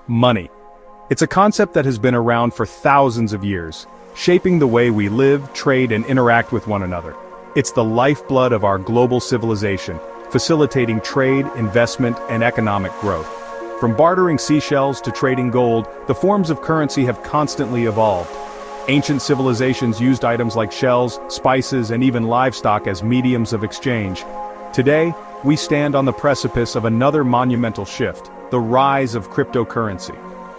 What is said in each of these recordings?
Money. It's a concept that has been around for thousands of years, shaping the way we live, trade, and interact with one another. It's the lifeblood of our global civilization, facilitating trade, investment, and economic growth. From bartering seashells to trading gold, the forms of currency have constantly evolved. Ancient civilizations used items like shells, spices, and even livestock as mediums of exchange. Today, we stand on the precipice of another monumental shift, the rise of cryptocurrency.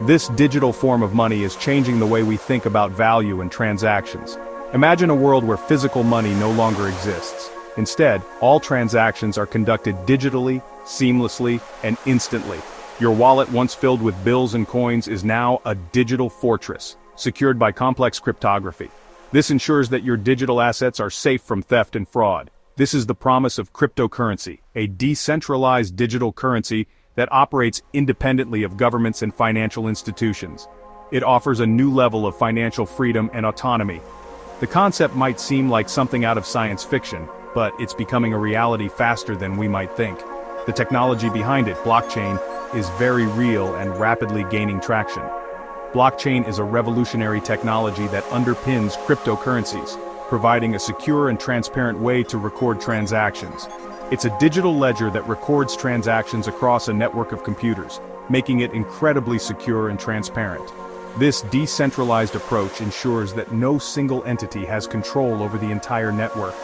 This digital form of money is changing the way we think about value and transactions. Imagine a world where physical money no longer exists. Instead, all transactions are conducted digitally, seamlessly, and instantly. Your wallet, once filled with bills and coins, is now a digital fortress, secured by complex cryptography. This ensures that your digital assets are safe from theft and fraud. This is the promise of cryptocurrency, a decentralized digital currency that operates independently of governments and financial institutions. It offers a new level of financial freedom and autonomy. The concept might seem like something out of science fiction, but it's becoming a reality faster than we might think. The technology behind it, blockchain, is very real and rapidly gaining traction. Blockchain is a revolutionary technology that underpins cryptocurrencies, providing a secure and transparent way to record transactions. It's a digital ledger that records transactions across a network of computers, making it incredibly secure and transparent. This decentralized approach ensures that no single entity has control over the entire network.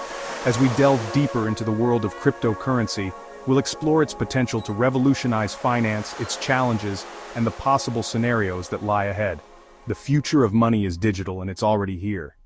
As we delve deeper into the world of cryptocurrency, we'll explore its potential to revolutionize finance, its challenges, and the possible scenarios that lie ahead. The future of money is digital, and it's already here.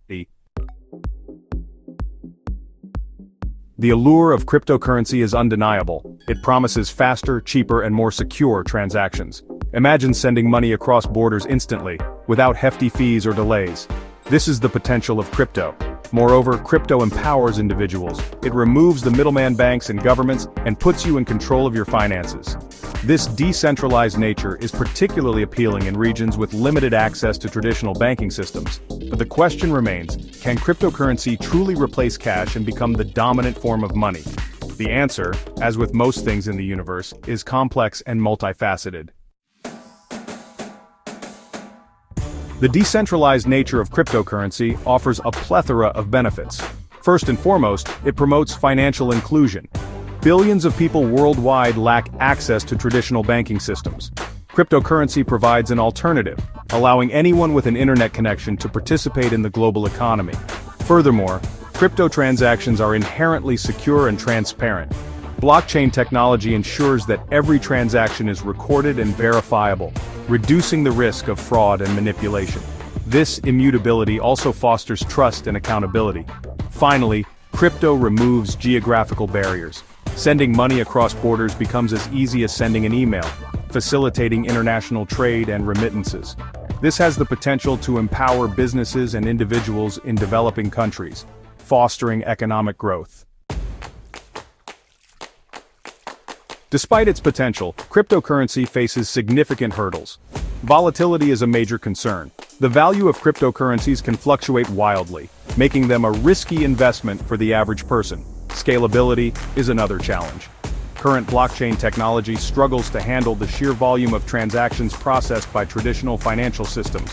The allure of cryptocurrency is undeniable. It promises faster, cheaper, and more secure transactions. Imagine sending money across borders instantly, without hefty fees or delays. This is the potential of crypto. Moreover, crypto empowers individuals. It removes the middleman banks and governments and puts you in control of your finances. This decentralized nature is particularly appealing in regions with limited access to traditional banking systems. But the question remains, can cryptocurrency truly replace cash and become the dominant form of money? The answer, as with most things in the universe, is complex and multifaceted. The decentralized nature of cryptocurrency offers a plethora of benefits. First and foremost, it promotes financial inclusion. Billions of people worldwide lack access to traditional banking systems. Cryptocurrency provides an alternative, allowing anyone with an internet connection to participate in the global economy. Furthermore, crypto transactions are inherently secure and transparent. Blockchain technology ensures that every transaction is recorded and verifiable, reducing the risk of fraud and manipulation. This immutability also fosters trust and accountability. Finally, crypto removes geographical barriers. Sending money across borders becomes as easy as sending an email, facilitating international trade and remittances. This has the potential to empower businesses and individuals in developing countries, fostering economic growth. Despite its potential, cryptocurrency faces significant hurdles. Volatility is a major concern. The value of cryptocurrencies can fluctuate wildly, making them a risky investment for the average person. Scalability is another challenge. Current blockchain technology struggles to handle the sheer volume of transactions processed by traditional financial systems.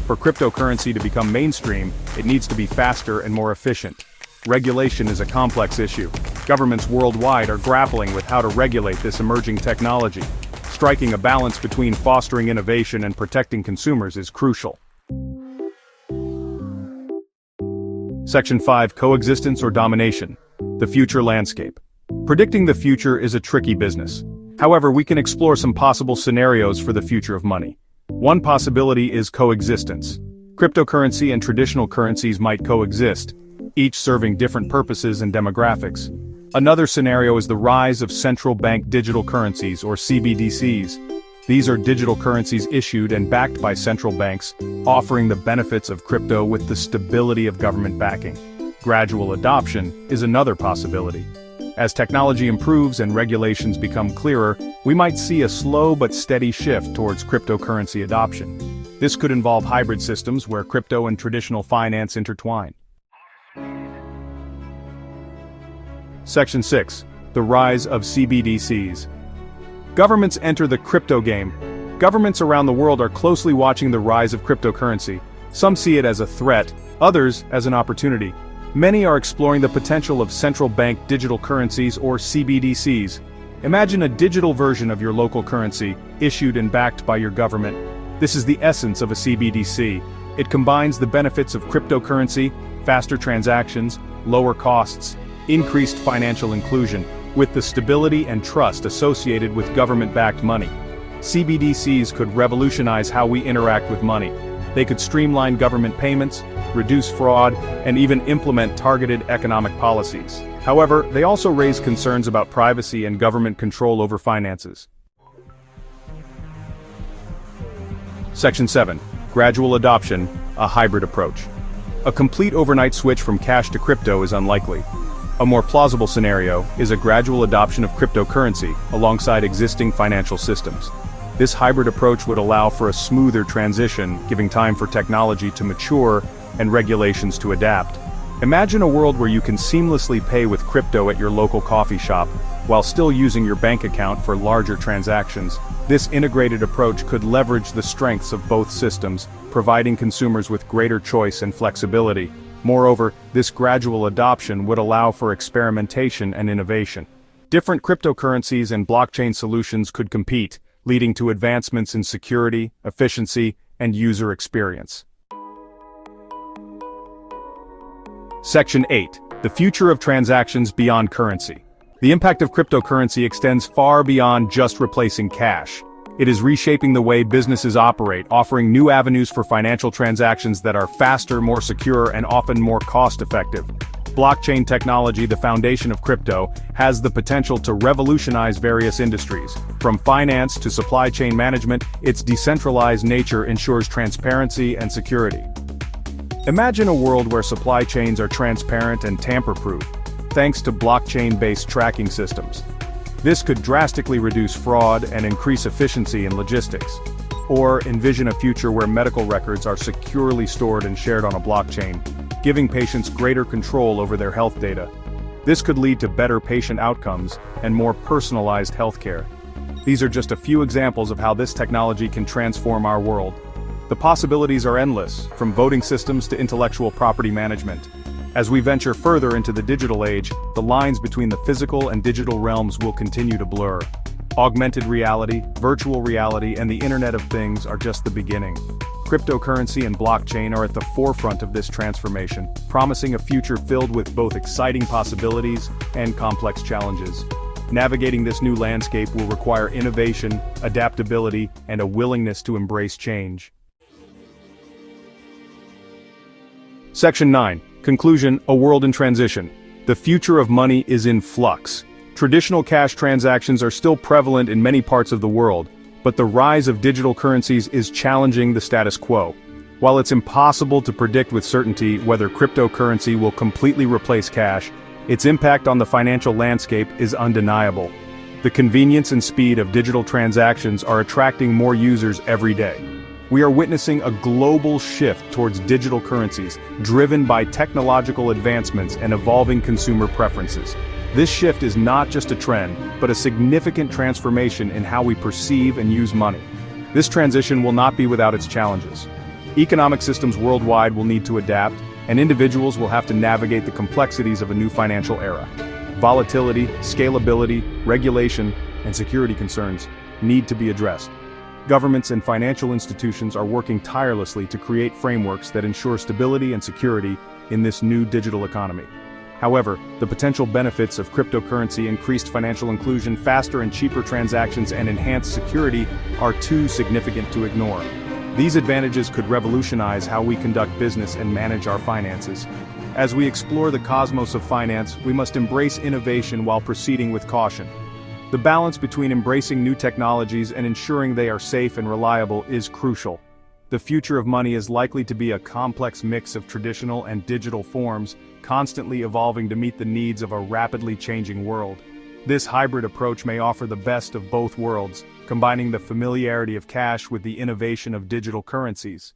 For cryptocurrency to become mainstream, it needs to be faster and more efficient. Regulation is a complex issue. Governments worldwide are grappling with how to regulate this emerging technology. Striking a balance between fostering innovation and protecting consumers is crucial. Section 5: Coexistence or Domination. The future landscape. Predicting the future is a tricky business. However, we can explore some possible scenarios for the future of money. One possibility is coexistence. Cryptocurrency and traditional currencies might coexist, each serving different purposes and demographics. Another scenario is the rise of Central Bank Digital Currencies, or CBDCs. These are digital currencies issued and backed by central banks, offering the benefits of crypto with the stability of government backing. Gradual adoption is another possibility. As technology improves and regulations become clearer, we might see a slow but steady shift towards cryptocurrency adoption. This could involve hybrid systems where crypto and traditional finance intertwine. Section 6: The rise of CBDCs. Governments enter the crypto game. Governments around the world are closely watching the rise of cryptocurrency. Some see it as a threat, others as an opportunity. Many are exploring the potential of central bank digital currencies or CBDCs. Imagine a digital version of your local currency, issued and backed by your government. This is the essence of a CBDC. It combines the benefits of cryptocurrency, faster transactions, lower costs, increased financial inclusion, with the stability and trust associated with government-backed money. CBDCs could revolutionize how we interact with money. They could streamline government payments, reduce fraud, and even implement targeted economic policies. However, they also raise concerns about privacy and government control over finances. Section 7. Gradual adoption, a hybrid approach. A complete overnight switch from cash to crypto is unlikely. A more plausible scenario is a gradual adoption of cryptocurrency alongside existing financial systems. This hybrid approach would allow for a smoother transition, giving time for technology to mature and regulations to adapt. Imagine a world where you can seamlessly pay with crypto at your local coffee shop, while still using your bank account for larger transactions. This integrated approach could leverage the strengths of both systems, providing consumers with greater choice and flexibility. Moreover, this gradual adoption would allow for experimentation and innovation. Different cryptocurrencies and blockchain solutions could compete, leading to advancements in security, efficiency, and user experience. Section 8. The future of transactions beyond currency. The impact of cryptocurrency extends far beyond just replacing cash. It is reshaping the way businesses operate, offering new avenues for financial transactions that are faster, more secure, and often more cost-effective. Blockchain technology, the foundation of crypto, has the potential to revolutionize various industries. From finance to supply chain management, its decentralized nature ensures transparency and security. Imagine a world where supply chains are transparent and tamper-proof, thanks to blockchain-based tracking systems. This could drastically reduce fraud and increase efficiency in logistics. Or envision a future where medical records are securely stored and shared on a blockchain, giving patients greater control over their health data. This could lead to better patient outcomes and more personalized healthcare. These are just a few examples of how this technology can transform our world. The possibilities are endless, from voting systems to intellectual property management. As we venture further into the digital age, the lines between the physical and digital realms will continue to blur. Augmented reality, virtual reality, and the Internet of Things are just the beginning. Cryptocurrency and blockchain are at the forefront of this transformation, promising a future filled with both exciting possibilities and complex challenges. Navigating this new landscape will require innovation, adaptability, and a willingness to embrace change. Section 9. Conclusion, a world in transition. The future of money is in flux. Traditional cash transactions are still prevalent in many parts of the world, but the rise of digital currencies is challenging the status quo. While it's impossible to predict with certainty whether cryptocurrency will completely replace cash, its impact on the financial landscape is undeniable. The convenience and speed of digital transactions are attracting more users every day. We are witnessing a global shift towards digital currencies, driven by technological advancements and evolving consumer preferences. This shift is not just a trend, but a significant transformation in how we perceive and use money. This transition will not be without its challenges. Economic systems worldwide will need to adapt, and individuals will have to navigate the complexities of a new financial era. Volatility, scalability, regulation, and security concerns need to be addressed. Governments and financial institutions are working tirelessly to create frameworks that ensure stability and security in this new digital economy. However, the potential benefits of cryptocurrency, increased financial inclusion, faster and cheaper transactions, and enhanced security are too significant to ignore. These advantages could revolutionize how we conduct business and manage our finances. As we explore the cosmos of finance, we must embrace innovation while proceeding with caution. The balance between embracing new technologies and ensuring they are safe and reliable is crucial. The future of money is likely to be a complex mix of traditional and digital forms, constantly evolving to meet the needs of a rapidly changing world. This hybrid approach may offer the best of both worlds, combining the familiarity of cash with the innovation of digital currencies.